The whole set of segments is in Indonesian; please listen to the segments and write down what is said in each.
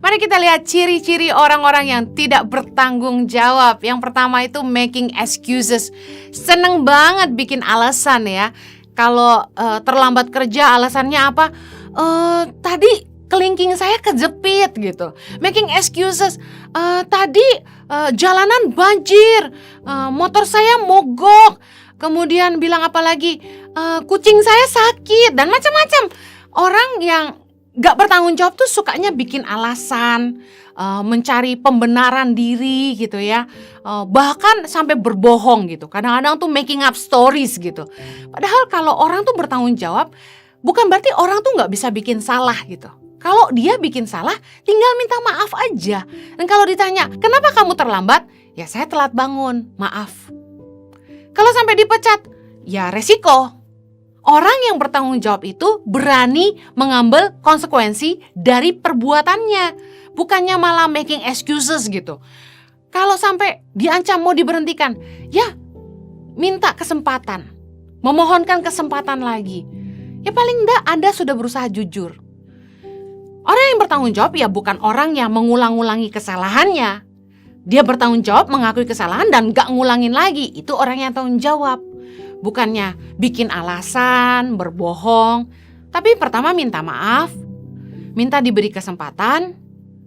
Mari kita lihat ciri-ciri orang-orang yang tidak bertanggung jawab. Yang pertama itu making excuses. Seneng banget bikin alasan ya. Kalau terlambat kerja alasannya apa? Tadi kelingking saya kejepit gitu. Making excuses. Tadi jalanan banjir. Motor saya mogok. Kemudian bilang apa lagi? Kucing saya sakit dan macam-macam. Orang yang gak bertanggung jawab tuh sukanya bikin alasan, mencari pembenaran diri gitu ya, bahkan sampai berbohong gitu. Kadang-kadang tuh making up stories gitu. Padahal kalau orang tuh bertanggung jawab, bukan berarti orang tuh gak bisa bikin salah gitu. Kalau dia bikin salah, tinggal minta maaf aja. Dan kalau ditanya, kenapa kamu terlambat? Ya saya telat bangun, maaf. Kalau sampai dipecat, ya resiko. Orang yang bertanggung jawab itu berani mengambil konsekuensi dari perbuatannya, bukannya malah making excuses gitu. Kalau sampai diancam mau diberhentikan, ya minta kesempatan, memohonkan kesempatan lagi. Ya paling enggak Anda sudah berusaha jujur. Orang yang bertanggung jawab ya bukan orang yang mengulang-ulangi kesalahannya. Dia bertanggung jawab mengakui kesalahan dan gak ngulangin lagi. Itu orang yang tanggung jawab. Bukannya bikin alasan, berbohong. Tapi pertama minta maaf, minta diberi kesempatan,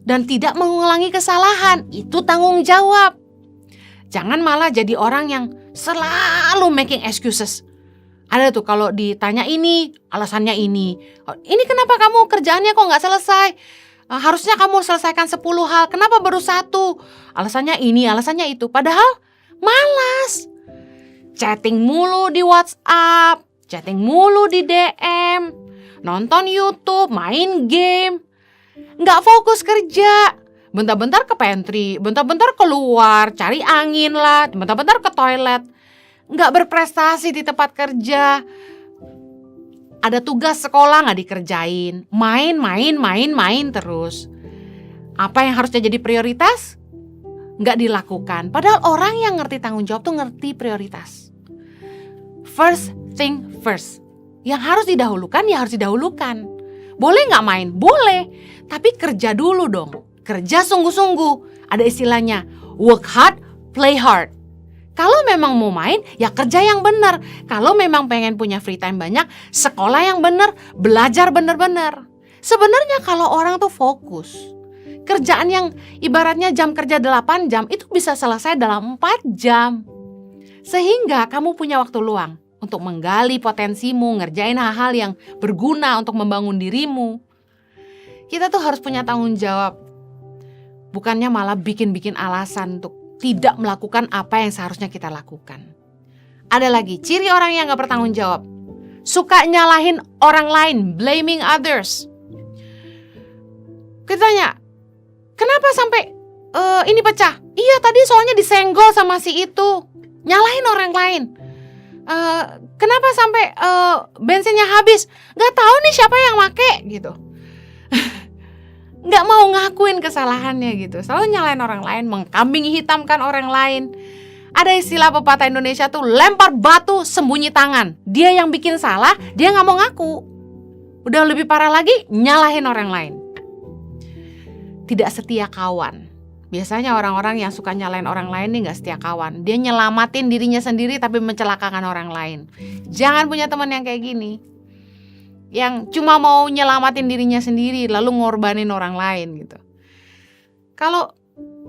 dan tidak mengulangi kesalahan. Itu tanggung jawab. Jangan malah jadi orang yang selalu making excuses. Ada tuh kalau ditanya ini, alasannya ini. Ini kenapa kamu kerjaannya kok gak selesai? Harusnya kamu selesaikan 10 hal, kenapa baru 1? Alasannya ini, alasannya itu. Padahal malas. Chatting mulu di WhatsApp, chatting mulu di DM, nonton YouTube, main game. Nggak fokus kerja. Bentar-bentar ke pantry, bentar-bentar keluar, cari angin lah, bentar-bentar ke toilet. Nggak berprestasi di tempat kerja. Ada tugas sekolah nggak dikerjain. Main terus. Apa yang harusnya jadi prioritas? Nggak dilakukan. Padahal orang yang ngerti tanggung jawab tuh ngerti prioritas. First thing first. Yang harus didahulukan ya harus didahulukan. Boleh nggak main? Boleh. Tapi kerja dulu dong. Kerja sungguh-sungguh. Ada istilahnya work hard, play hard. Kalau memang mau main ya kerja yang benar. Kalau memang pengen punya free time banyak, sekolah yang benar, belajar benar-benar. Sebenarnya kalau orang tuh fokus, kerjaan yang ibaratnya jam kerja 8 jam itu bisa selesai dalam 4 jam. Sehingga kamu punya waktu luang untuk menggali potensimu, ngerjain hal-hal yang berguna untuk membangun dirimu. Kita tuh harus punya tanggung jawab. Bukannya malah bikin-bikin alasan untuk tidak melakukan apa yang seharusnya kita lakukan. Ada lagi, ciri orang yang gak bertanggung jawab. Suka nyalahin orang lain, blaming others. Kita tanya, kenapa sampai ini pecah? Iya tadi soalnya disenggol sama si itu. Nyalahin orang lain. Kenapa sampai bensinnya habis? Gak tahu nih siapa yang make gitu. Gak mau ngakuin kesalahannya gitu. Selalu nyalahin orang lain, mengkambing hitamkan orang lain. Ada istilah pepatah Indonesia tuh, lempar batu sembunyi tangan. Dia yang bikin salah, dia gak mau ngaku. Udah lebih parah lagi, nyalahin orang lain. Tidak setia kawan. Biasanya orang-orang yang suka nyalain orang lain nih gak setia kawan. Dia nyelamatin dirinya sendiri tapi mencelakakan orang lain. Jangan punya teman yang kayak gini, yang cuma mau nyelamatin dirinya sendiri lalu ngorbanin orang lain gitu. Kalau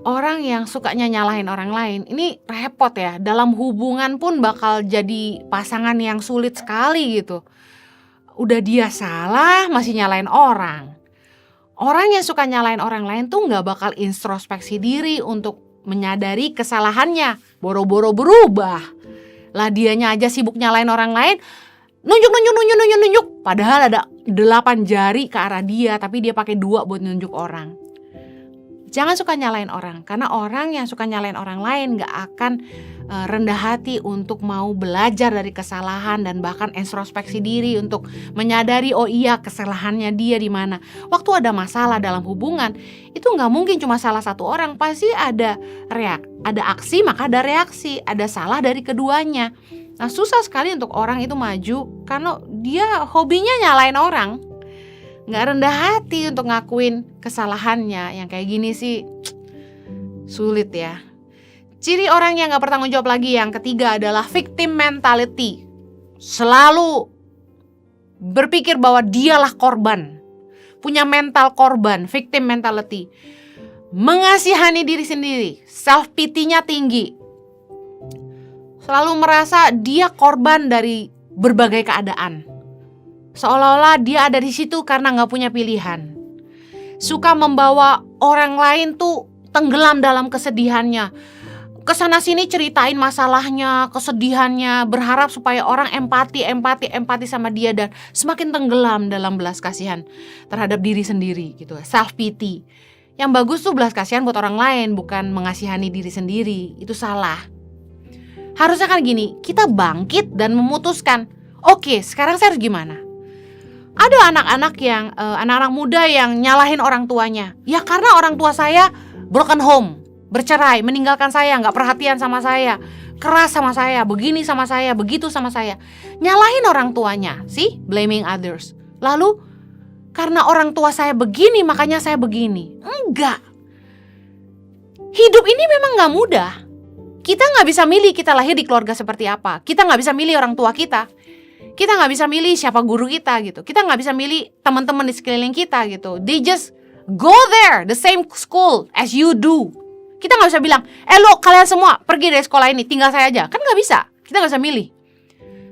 orang yang sukanya nyalahin orang lain, ini repot ya. Dalam hubungan pun bakal jadi pasangan yang sulit sekali gitu. Udah dia salah masih nyalain orang. Orang yang suka nyalain orang lain tuh gak bakal introspeksi diri untuk menyadari kesalahannya. Boro-boro berubah. Lah dianya aja sibuk nyalain orang lain, nunjuk. Padahal ada 8 jari ke arah dia, tapi dia pakai 2 buat nunjuk orang. Jangan suka nyalain orang, karena orang yang suka nyalain orang lain gak akan rendah hati untuk mau belajar dari kesalahan dan bahkan introspeksi diri untuk menyadari oh iya kesalahannya dia di mana. Waktu ada masalah dalam hubungan itu gak mungkin cuma salah satu orang, pasti ada aksi maka ada reaksi, ada salah dari keduanya. Nah susah sekali untuk orang itu maju karena dia hobinya nyalain orang. nggak rendah hati untuk ngakuin kesalahannya. Yang kayak gini sih sulit ya. Ciri orang yang gak bertanggung jawab lagi yang ketiga adalah victim mentality. Selalu berpikir bahwa dialah korban. Punya mental korban, victim mentality. Mengasihani diri sendiri, self pity-nya tinggi. Selalu merasa dia korban dari berbagai keadaan. Seolah-olah dia ada di situ karena gak punya pilihan. Suka membawa orang lain tuh tenggelam dalam kesedihannya. Kesana sini ceritain masalahnya, kesedihannya, berharap supaya orang empati sama dia dan semakin tenggelam dalam belas kasihan terhadap diri sendiri gitu. Self pity. Yang bagus tuh belas kasihan buat orang lain, bukan mengasihani diri sendiri. Itu salah. Harusnya kan gini, kita bangkit dan memutuskan, oke, sekarang saya harus gimana? Ada anak-anak muda yang nyalahin orang tuanya. Ya karena orang tua saya broken home, bercerai, meninggalkan saya, gak perhatian sama saya, keras sama saya, begini sama saya, begitu sama saya. Nyalahin orang tuanya, sih, blaming others. Lalu, karena orang tua saya begini, makanya saya begini. Enggak. Hidup ini memang gak mudah. Kita gak bisa milih kita lahir di keluarga seperti apa. Kita gak bisa milih orang tua kita. Kita gak bisa milih siapa guru kita gitu. Kita gak bisa milih teman-teman di sekeliling kita gitu. They just go there, the same school as you do. Kita gak bisa bilang, lo kalian semua pergi dari sekolah ini, tinggal saya aja. Kan gak bisa, kita gak bisa milih.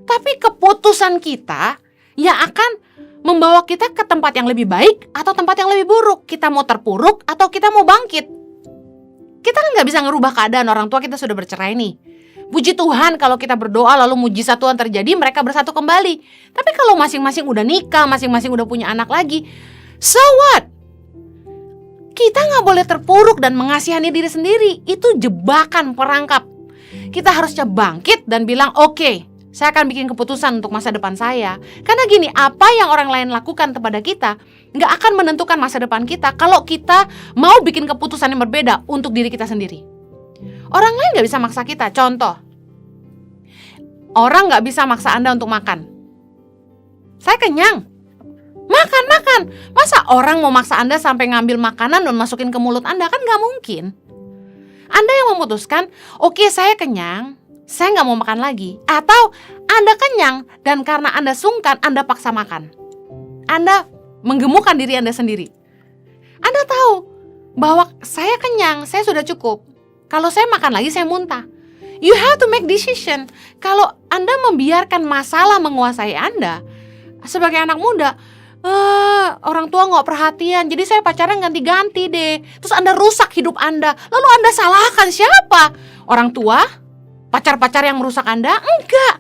Tapi keputusan kita yang akan membawa kita ke tempat yang lebih baik atau tempat yang lebih buruk. Kita mau terpuruk atau kita mau bangkit. Kita kan gak bisa ngerubah keadaan, orang tua kita sudah bercerai nih. Puji Tuhan kalau kita berdoa lalu mujizat Tuhan terjadi, mereka bersatu kembali. Tapi kalau masing-masing udah nikah, masing-masing udah punya anak lagi, so what? Kita gak boleh terpuruk dan mengasihani diri sendiri. Itu jebakan, perangkap. Kita harusnya bangkit dan bilang, oke, saya akan bikin keputusan untuk masa depan saya. Karena gini, apa yang orang lain lakukan kepada kita gak akan menentukan masa depan kita kalau kita mau bikin keputusan yang berbeda untuk diri kita sendiri. Orang lain gak bisa maksa kita. Contoh, orang gak bisa maksa Anda untuk makan. Saya kenyang, makan. Masa orang mau maksa Anda sampai ngambil makanan dan masukin ke mulut Anda? Kan gak mungkin. Anda yang memutuskan, oke, saya kenyang, saya gak mau makan lagi. Atau Anda kenyang dan karena Anda sungkan, Anda paksa makan. Anda menggemukkan diri Anda sendiri. Anda tahu bahwa saya kenyang, saya sudah cukup. Kalau saya makan lagi, saya muntah. You have to make decision. Kalau Anda membiarkan masalah menguasai Anda, sebagai anak muda, orang tua gak perhatian, jadi saya pacaran ganti-ganti deh. Terus Anda rusak hidup Anda. Lalu Anda salahkan siapa? Orang tua? Pacar-pacar yang merusak Anda? Enggak.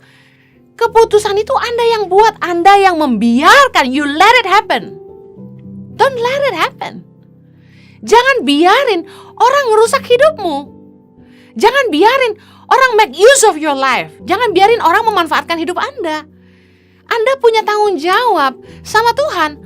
Keputusan itu Anda yang buat, Anda yang membiarkan. You let it happen. Don't let it happen. Jangan biarin orang ngerusak hidupmu. Jangan biarin orang make use of your life. Jangan biarin orang memanfaatkan hidup Anda. Anda punya tanggung jawab sama Tuhan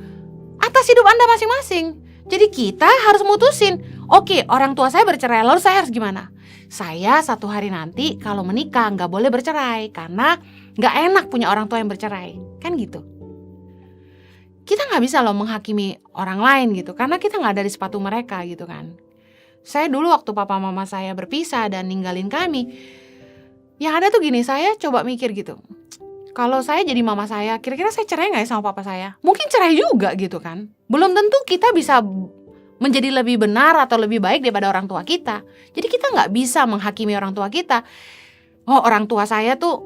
atas hidup Anda masing-masing. Jadi kita harus mutusin, oke, orang tua saya bercerai, lalu saya harus gimana? Saya satu hari nanti kalau menikah gak boleh bercerai, karena gak enak punya orang tua yang bercerai. Kan gitu. Kita gak bisa loh menghakimi orang lain gitu, karena kita gak ada di sepatu mereka gitu kan. Saya dulu waktu papa mama saya berpisah dan ninggalin kami, yang ada tuh gini, saya coba mikir gitu, kalau saya jadi mama saya, kira-kira saya cerai gak ya sama papa saya? Mungkin cerai juga gitu kan. Belum tentu kita bisa menjadi lebih benar atau lebih baik daripada orang tua kita. Jadi kita gak bisa menghakimi orang tua kita. Oh, orang tua saya tuh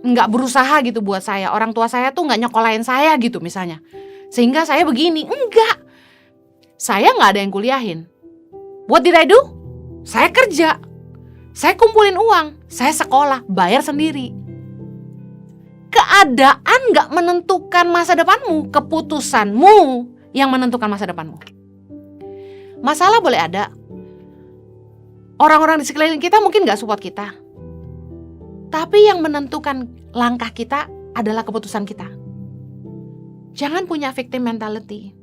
gak berusaha gitu buat saya, orang tua saya tuh gak nyekolahin saya gitu misalnya, sehingga saya begini. Enggak, saya gak ada yang kuliahin. What did I do? Saya kerja, saya kumpulin uang, saya sekolah, bayar sendiri. Keadaan gak menentukan masa depanmu, keputusanmu yang menentukan masa depanmu. Masalah boleh ada, orang-orang di sekeliling kita mungkin gak support kita, tapi yang menentukan langkah kita adalah keputusan kita. Jangan punya victim mentality.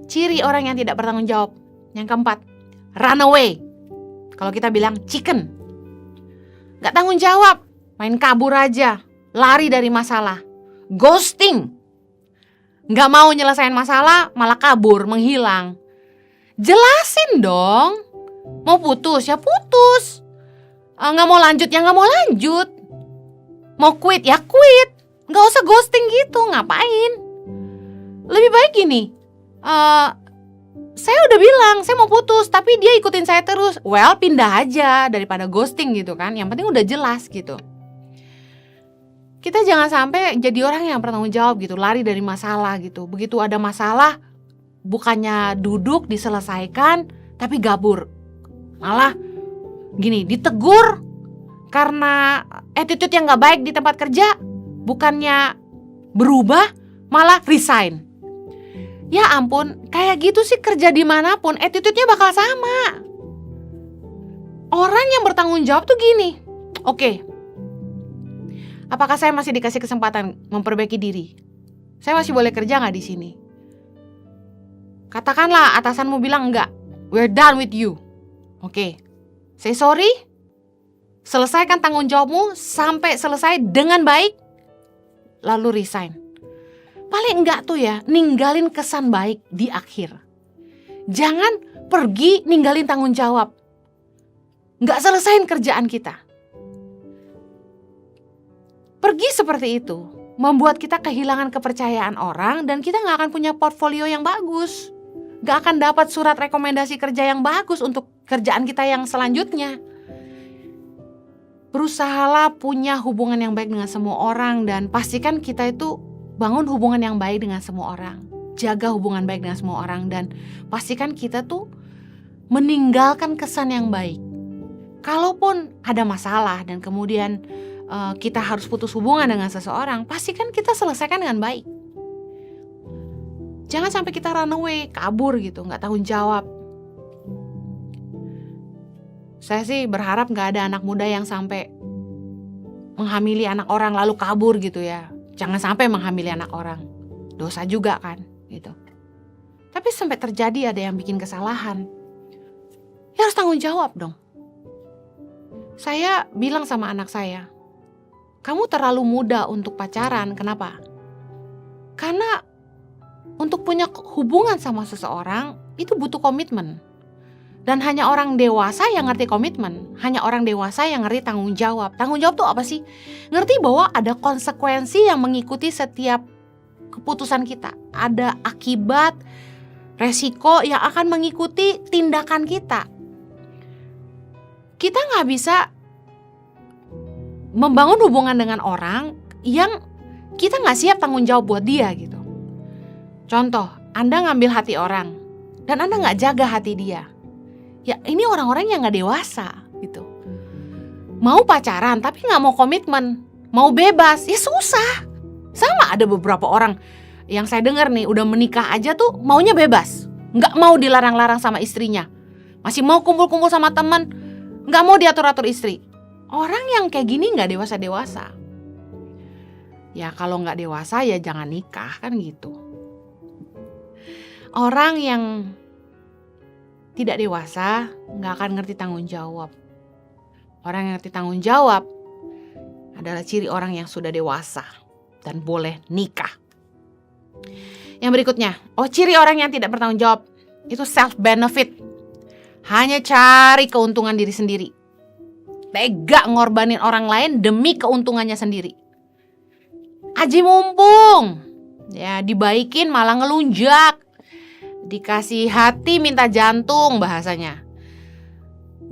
Ciri orang yang tidak bertanggung jawab yang keempat, run away. Kalau kita bilang chicken, gak tanggung jawab, main kabur aja, lari dari masalah, ghosting, Nggak mau nyelesain masalah, malah kabur, menghilang. Jelasin dong. Mau putus, ya putus. Nggak mau lanjut, ya nggak mau lanjut. Mau quit, ya quit. Nggak usah ghosting gitu, ngapain? Lebih baik gini, saya udah bilang saya mau putus, tapi dia ikutin saya terus. Well, pindah aja daripada ghosting gitu kan. Yang penting udah jelas gitu. Kita jangan sampai jadi orang yang bertanggung jawab gitu, lari dari masalah gitu. Begitu ada masalah, bukannya duduk diselesaikan, tapi gabur. Malah gini, ditegur karena attitude yang gak baik di tempat kerja, bukannya berubah, malah resign. Ya ampun, kayak gitu sih kerja dimanapun, attitude-nya bakal sama. Orang yang bertanggung jawab tuh gini, oke, apakah saya masih dikasih kesempatan memperbaiki diri? Saya masih boleh kerja gak di sini? Katakanlah atasanmu bilang enggak, we're done with you. Oke, say sorry, selesaikan tanggung jawabmu sampai selesai dengan baik, lalu resign. Paling enggak tuh ya, ninggalin kesan baik di akhir. Jangan pergi ninggalin tanggung jawab. Enggak selesain kerjaan kita. Pergi seperti itu membuat kita kehilangan kepercayaan orang dan kita gak akan punya portfolio yang bagus. Gak akan dapat surat rekomendasi kerja yang bagus untuk kerjaan kita yang selanjutnya. Berusahalah punya hubungan yang baik dengan semua orang dan pastikan kita itu bangun hubungan yang baik dengan semua orang. Jaga hubungan baik dengan semua orang dan pastikan kita tuh meninggalkan kesan yang baik. Kalaupun ada masalah dan kemudian kita harus putus hubungan dengan seseorang, pastikan kita selesaikan dengan baik. Jangan sampai kita run away, kabur gitu, gak tanggung jawab. Saya sih berharap gak ada anak muda yang sampai menghamili anak orang lalu kabur gitu ya. Jangan sampai menghamili anak orang, dosa juga kan gitu. Tapi sampai terjadi ada yang bikin kesalahan, ya harus tanggung jawab dong. Saya bilang sama anak saya, kamu terlalu muda untuk pacaran. Kenapa? Karena untuk punya hubungan sama seseorang itu butuh komitmen. Dan hanya orang dewasa yang ngerti komitmen. Hanya orang dewasa yang ngerti tanggung jawab. Tanggung jawab tuh apa sih? Ngerti bahwa ada konsekuensi yang mengikuti setiap keputusan kita. Ada akibat, resiko yang akan mengikuti tindakan kita. Kita gak bisa membangun hubungan dengan orang yang kita gak siap tanggung jawab buat dia gitu. Contoh, Anda ngambil hati orang dan Anda gak jaga hati dia. Ya ini orang-orang yang gak dewasa gitu. Mau pacaran tapi gak mau komitmen, mau bebas, ya susah. Sama ada beberapa orang yang saya dengar nih udah menikah aja tuh maunya bebas. Gak mau dilarang-larang sama istrinya. Masih mau kumpul-kumpul sama teman, gak mau diatur-atur istri. Orang yang kayak gini gak dewasa-dewasa. Ya kalau gak dewasa ya jangan nikah kan gitu. Orang yang tidak dewasa gak akan ngerti tanggung jawab. Orang yang ngerti tanggung jawab adalah ciri orang yang sudah dewasa dan boleh nikah. Yang berikutnya, ciri orang yang tidak bertanggung jawab itu self benefit. Hanya cari keuntungan diri sendiri. Tega ngorbanin orang lain demi keuntungannya sendiri. Aji mumpung, ya dibaikin malah ngelunjak. Dikasih hati minta jantung bahasanya.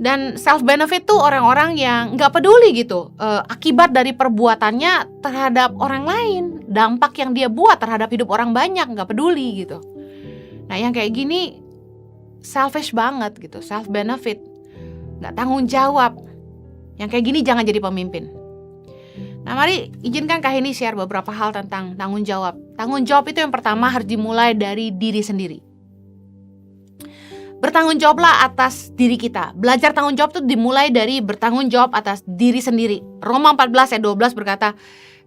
Dan self benefit tuh orang-orang yang gak peduli gitu akibat dari perbuatannya terhadap orang lain. Dampak yang dia buat terhadap hidup orang banyak, gak peduli gitu. Nah yang kayak gini selfish banget gitu, self benefit, gak tanggung jawab. Yang kayak gini jangan jadi pemimpin. Nah mari izinkan Kak Heni share beberapa hal tentang tanggung jawab. Tanggung jawab itu yang pertama harus dimulai dari diri sendiri. Bertanggung jawablah atas diri kita. Belajar tanggung jawab itu dimulai dari bertanggung jawab atas diri sendiri. Roma 14 ayat 12 berkata,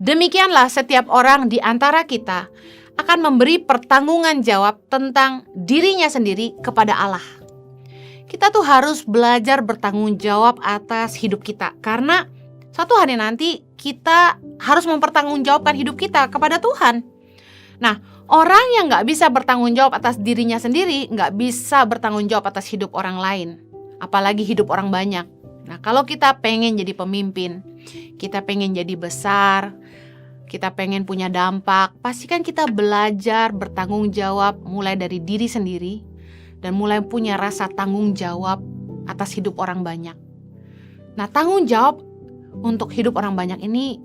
demikianlah setiap orang di antara kita akan memberi pertanggungan jawab tentang dirinya sendiri kepada Allah. Kita tuh harus belajar bertanggung jawab atas hidup kita. Karena suatu hari nanti kita harus mempertanggungjawabkan hidup kita kepada Tuhan. Nah, Orang yang nggak bisa bertanggung jawab atas dirinya sendiri, nggak bisa bertanggung jawab atas hidup orang lain, apalagi hidup orang banyak. Nah, kalau kita pengen jadi pemimpin, kita pengen jadi besar, kita pengen punya dampak, pastikan kita belajar bertanggung jawab mulai dari diri sendiri dan mulai punya rasa tanggung jawab atas hidup orang banyak. Nah, tanggung jawab untuk hidup orang banyak ini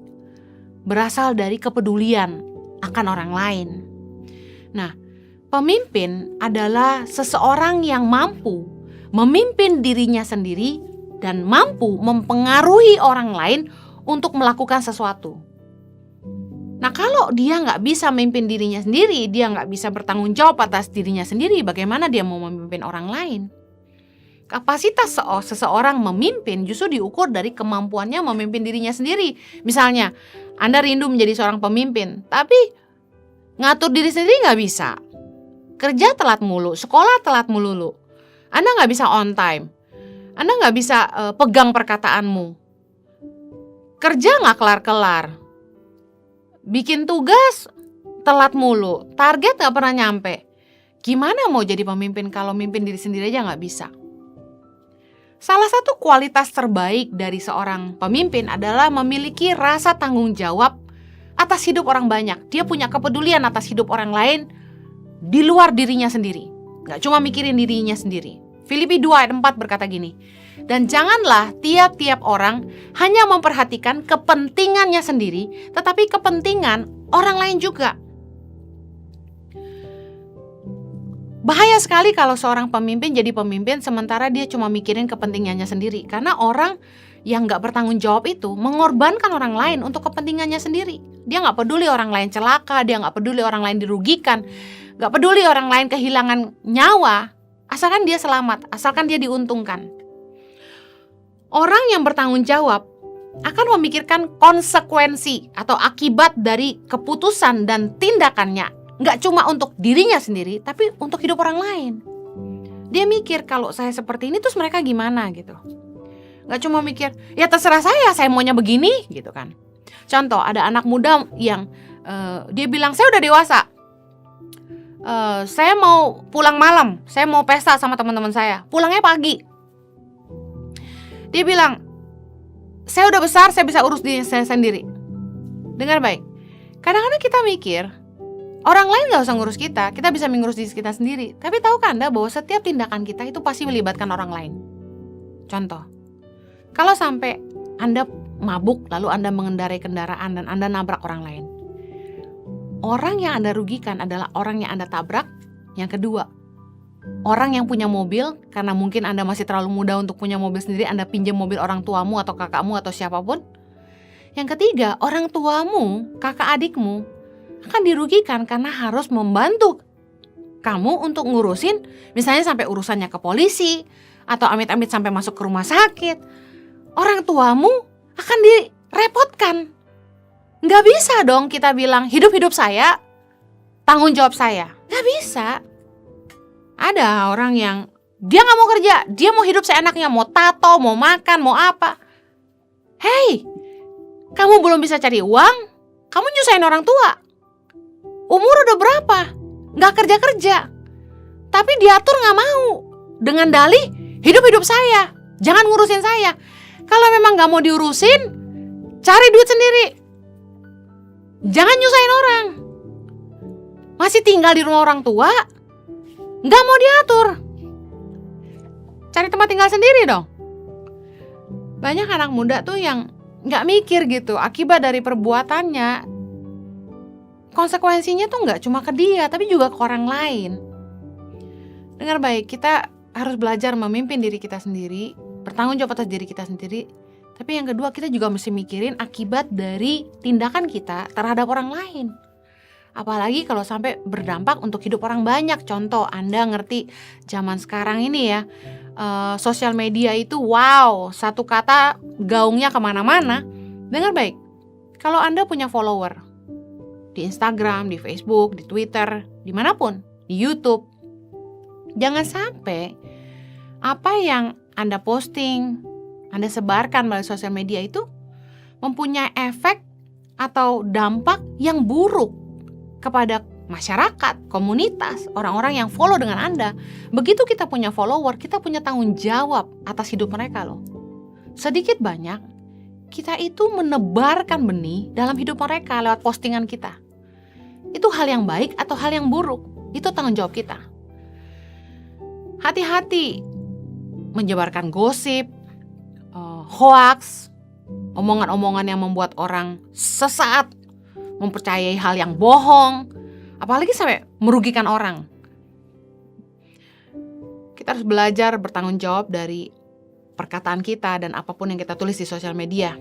berasal dari kepedulian akan orang lain. Nah, pemimpin adalah seseorang yang mampu memimpin dirinya sendiri dan mampu mempengaruhi orang lain untuk melakukan sesuatu. Nah, kalau dia nggak bisa memimpin dirinya sendiri, dia nggak bisa bertanggung jawab atas dirinya sendiri, bagaimana dia mau memimpin orang lain? Kapasitas seseorang memimpin justru diukur dari kemampuannya memimpin dirinya sendiri. Misalnya, Anda rindu menjadi seorang pemimpin, tapi ngatur diri sendiri nggak bisa. Kerja telat mulu, sekolah telat mulu. Anda nggak bisa on time. Anda nggak bisa pegang perkataanmu. Kerja nggak kelar-kelar. Bikin tugas telat mulu. Target nggak pernah nyampe. Gimana mau jadi pemimpin kalau mimpin diri sendiri aja nggak bisa? Salah satu kualitas terbaik dari seorang pemimpin adalah memiliki rasa tanggung jawab atas hidup orang banyak. Dia punya kepedulian atas hidup orang lain di luar dirinya sendiri. Gak cuma mikirin dirinya sendiri. Filipi 2 ayat 4 berkata gini, dan janganlah tiap-tiap orang hanya memperhatikan kepentingannya sendiri, tetapi kepentingan orang lain juga. Bahaya sekali kalau seorang pemimpin jadi pemimpin sementara dia cuma mikirin kepentingannya sendiri. Karena orang yang gak bertanggung jawab itu mengorbankan orang lain untuk kepentingannya sendiri. Dia gak peduli orang lain celaka, dia gak peduli orang lain dirugikan, gak peduli orang lain kehilangan nyawa, asalkan dia selamat, asalkan dia diuntungkan. Orang yang bertanggung jawab akan memikirkan konsekuensi atau akibat dari keputusan dan tindakannya. Gak cuma untuk dirinya sendiri, tapi untuk hidup orang lain. Dia mikir kalau saya seperti ini terus mereka gimana gitu. Gak cuma mikir, ya terserah saya maunya begini gitu kan. Contoh, ada anak muda yang dia bilang, saya udah dewasa, saya mau pulang malam, saya mau pesta sama teman-teman saya, pulangnya pagi. Dia bilang, saya udah besar, saya bisa urus diri saya sendiri. Dengar baik, kadang-kadang kita mikir orang lain gak usah ngurus kita bisa mengurus diri kita sendiri. Tapi tahukah Anda bahwa setiap tindakan kita itu pasti melibatkan orang lain? Contoh, kalau sampai Anda mabuk lalu Anda mengendarai kendaraan dan Anda nabrak orang lain, orang yang Anda rugikan adalah orang yang Anda tabrak. Yang kedua, orang yang punya mobil, karena mungkin Anda masih terlalu muda untuk punya mobil sendiri, Anda pinjam mobil orang tuamu atau kakakmu atau siapapun. Yang ketiga, orang tuamu, kakak adikmu akan dirugikan karena harus membantu kamu untuk ngurusin, misalnya sampai urusannya ke polisi atau amit-amit sampai masuk ke rumah sakit. Orang tuamu akan direpotkan. Nggak bisa dong kita bilang hidup-hidup saya, tanggung jawab saya. Nggak bisa. Ada orang yang dia nggak mau kerja, dia mau hidup seenaknya, mau tato, mau makan, mau apa. Hei, kamu belum bisa cari uang, kamu nyusahin orang tua. Umur udah berapa? Nggak kerja-kerja. Tapi diatur nggak mau. Dengan dalih, hidup-hidup saya, jangan ngurusin saya. Kalau memang nggak mau diurusin, cari duit sendiri. Jangan nyusahin orang. Masih tinggal di rumah orang tua, nggak mau diatur. Cari tempat tinggal sendiri dong. Banyak anak muda tuh yang nggak mikir gitu, akibat dari perbuatannya. Konsekuensinya tuh nggak cuma ke dia, tapi juga ke orang lain. Dengar baik, kita harus belajar memimpin diri kita sendiri, bertanggung jawab atas diri kita sendiri. Tapi yang kedua, kita juga mesti mikirin akibat dari tindakan kita terhadap orang lain. Apalagi kalau sampai berdampak untuk hidup orang banyak. Contoh, Anda ngerti zaman sekarang ini ya, sosial media itu wow, satu kata gaungnya kemana-mana. Dengar baik, kalau Anda punya follower di Instagram, di Facebook, di Twitter, dimanapun, di YouTube, jangan sampai apa yang Anda posting, Anda sebarkan melalui sosial media itu mempunyai efek atau dampak yang buruk kepada masyarakat, komunitas, orang-orang yang follow dengan Anda. Begitu kita punya follower, kita punya tanggung jawab atas hidup mereka loh. Sedikit banyak, kita itu menebarkan benih dalam hidup mereka lewat postingan kita. Itu hal yang baik atau hal yang buruk, itu tanggung jawab kita. Hati-hati menyebarkan gosip, hoax, omongan-omongan yang membuat orang sesat, mempercayai hal yang bohong, apalagi sampai merugikan orang. Kita harus belajar bertanggung jawab dari perkataan kita dan apapun yang kita tulis di sosial media.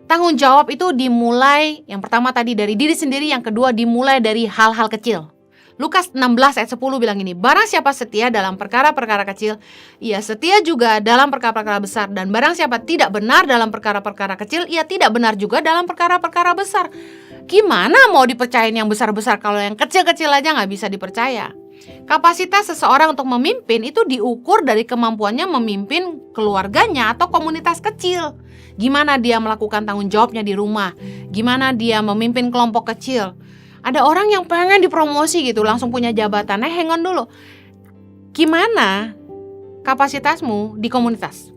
Tanggung jawab itu dimulai, yang pertama tadi dari diri sendiri, yang kedua dimulai dari hal-hal kecil. Lukas 16 ayat 10 bilang ini, barang siapa setia dalam perkara-perkara kecil, ia setia juga dalam perkara-perkara besar. Dan barang siapa tidak benar dalam perkara-perkara kecil, ia tidak benar juga dalam perkara-perkara besar. Gimana mau dipercayain yang besar-besar kalau yang kecil-kecil aja gak bisa dipercaya? Kapasitas seseorang untuk memimpin itu diukur dari kemampuannya memimpin keluarganya atau komunitas kecil. Gimana dia melakukan tanggung jawabnya di rumah? Gimana dia memimpin kelompok kecil? Ada orang yang pengen dipromosi gitu, langsung punya jabatan. Hang on dulu. Gimana kapasitasmu di komunitas?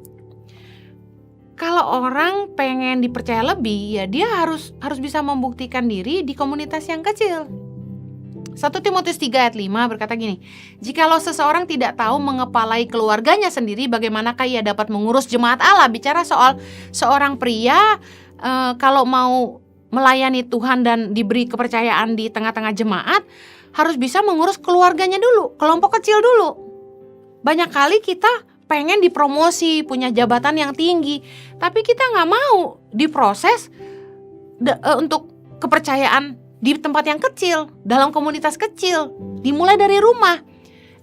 Kalau orang pengen dipercaya lebih, ya dia harus bisa membuktikan diri di komunitas yang kecil. 1 Timotius 3 ayat 5 berkata gini, jikalau seseorang tidak tahu mengepalai keluarganya sendiri, bagaimanakah ia dapat mengurus jemaat Allah? Bicara soal seorang pria kalau mau melayani Tuhan dan diberi kepercayaan di tengah-tengah jemaat, harus bisa mengurus keluarganya dulu, kelompok kecil dulu. Banyak kali kita pengen dipromosi, punya jabatan yang tinggi, tapi kita gak mau diproses untuk kepercayaan di tempat yang kecil, dalam komunitas kecil. Dimulai dari rumah.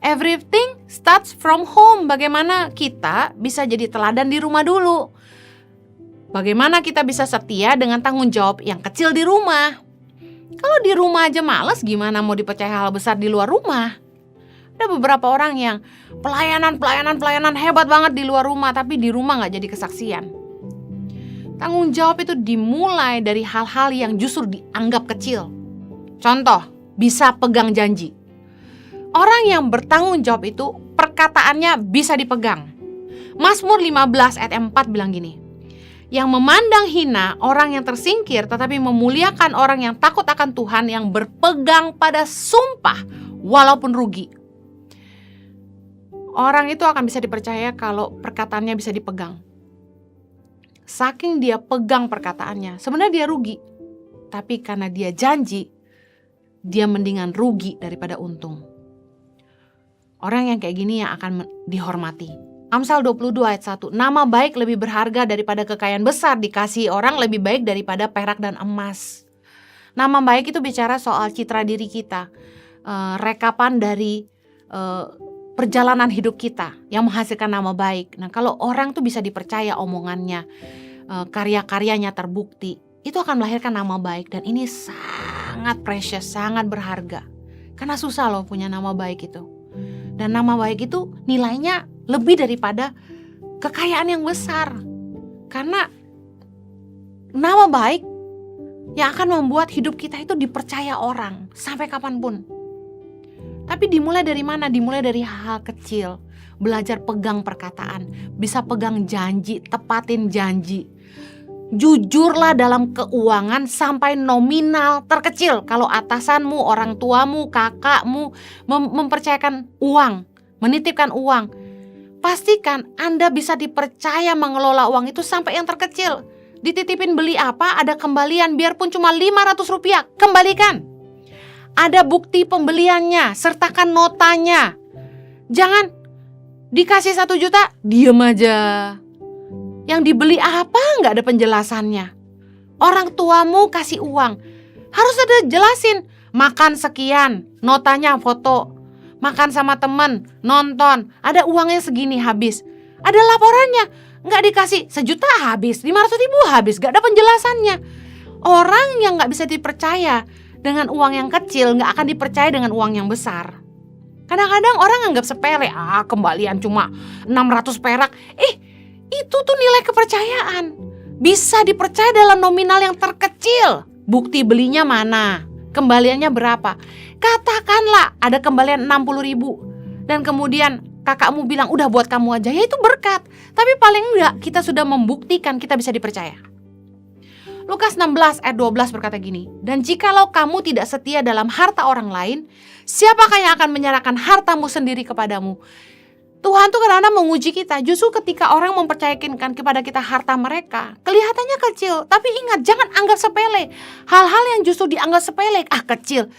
Everything starts from home. Bagaimana kita bisa jadi teladan di rumah dulu? Bagaimana kita bisa setia dengan tanggung jawab yang kecil di rumah? Kalau di rumah aja malas, gimana mau dipercaya hal besar di luar rumah? Ada beberapa orang yang pelayanan hebat banget di luar rumah, tapi di rumah gak jadi kesaksian. Tanggung jawab itu dimulai dari hal-hal yang justru dianggap kecil. Contoh, bisa pegang janji. Orang yang bertanggung jawab itu perkataannya bisa dipegang. Mazmur 15 ayat 4 bilang gini, yang memandang hina orang yang tersingkir, tetapi memuliakan orang yang takut akan Tuhan, yang berpegang pada sumpah walaupun rugi. Orang itu akan bisa dipercaya kalau perkataannya bisa dipegang. Saking dia pegang perkataannya, sebenarnya dia rugi. Tapi karena dia janji, dia mendingan rugi daripada untung. Orang yang kayak gini yang akan dihormati. Amsal 22 ayat 1, nama baik lebih berharga daripada kekayaan besar, dikasihi orang lebih baik daripada perak dan emas. Nama baik itu bicara soal citra diri kita, rekapan dari perjalanan hidup kita yang menghasilkan nama baik. Nah, kalau orang tuh bisa dipercaya omongannya, karya-karyanya terbukti, itu akan melahirkan nama baik. Dan ini sangat precious, sangat berharga. Karena susah loh punya nama baik itu. Dan nama baik itu nilainya lebih daripada kekayaan yang besar. Karena nama baik yang akan membuat hidup kita itu dipercaya orang sampai kapanpun. Tapi dimulai dari mana? Dimulai dari hal kecil. Belajar pegang perkataan, bisa pegang janji, tepatin janji. Jujurlah dalam keuangan sampai nominal terkecil. Kalau atasanmu, orang tuamu, kakakmu mempercayakan uang, menitipkan uang, pastikan Anda bisa dipercaya mengelola uang itu sampai yang terkecil. Dititipin beli apa, ada kembalian, biarpun cuma 500 rupiah, kembalikan. Ada bukti pembeliannya, sertakan notanya. Jangan dikasih 1 juta, diem aja. Yang dibeli apa gak ada penjelasannya. Orang tuamu kasih uang, harus ada jelasin. Makan sekian, notanya foto. Makan sama temen, nonton, ada uangnya segini habis. Ada laporannya, gak dikasih 1 juta habis, 500 ribu habis, gak ada penjelasannya. Orang yang gak bisa dipercaya dengan uang yang kecil gak akan dipercaya dengan uang yang besar. Kadang-kadang orang anggap sepele, kembalian cuma 600 perak. Itu tuh nilai kepercayaan. Bisa dipercaya dalam nominal yang terkecil. Bukti belinya mana? Kembaliannya berapa? Katakanlah ada kembalian 60.000 dan kemudian kakakmu bilang udah buat kamu aja, ya itu berkat. Tapi paling enggak kita sudah membuktikan kita bisa dipercaya. Lukas 16 ayat 12 berkata gini, dan jikalau kamu tidak setia dalam harta orang lain, siapakah yang akan menyerahkan hartamu sendiri kepadamu? Tuhan tuh kadang-kadang menguji kita. Justru ketika orang mempercayakan kepada kita harta mereka, kelihatannya kecil, tapi ingat, jangan anggap sepele. Hal-hal yang justru dianggap sepele, kecil,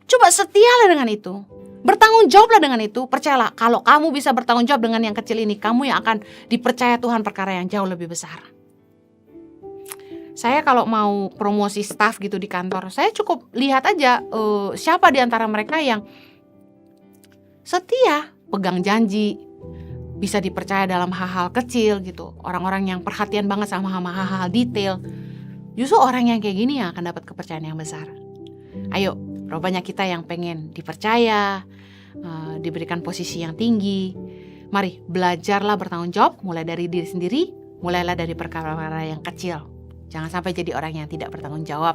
coba setialah dengan itu. Bertanggung jawablah dengan itu. Percayalah, kalau kamu bisa bertanggung jawab dengan yang kecil ini, kamu yang akan dipercaya Tuhan perkara yang jauh lebih besar. Saya kalau mau promosi staff gitu di kantor, saya cukup lihat aja siapa di antara mereka yang setia, pegang janji, bisa dipercaya dalam hal-hal kecil gitu. Orang-orang yang perhatian banget sama hal-hal detail. Justru orang yang kayak gini yang akan dapat kepercayaan yang besar. Ayo, banyak kita yang pengen dipercaya, diberikan posisi yang tinggi. Mari belajarlah bertanggung jawab, mulai dari diri sendiri, mulailah dari perkara-perkara yang kecil. Jangan sampai jadi orang yang tidak bertanggung jawab.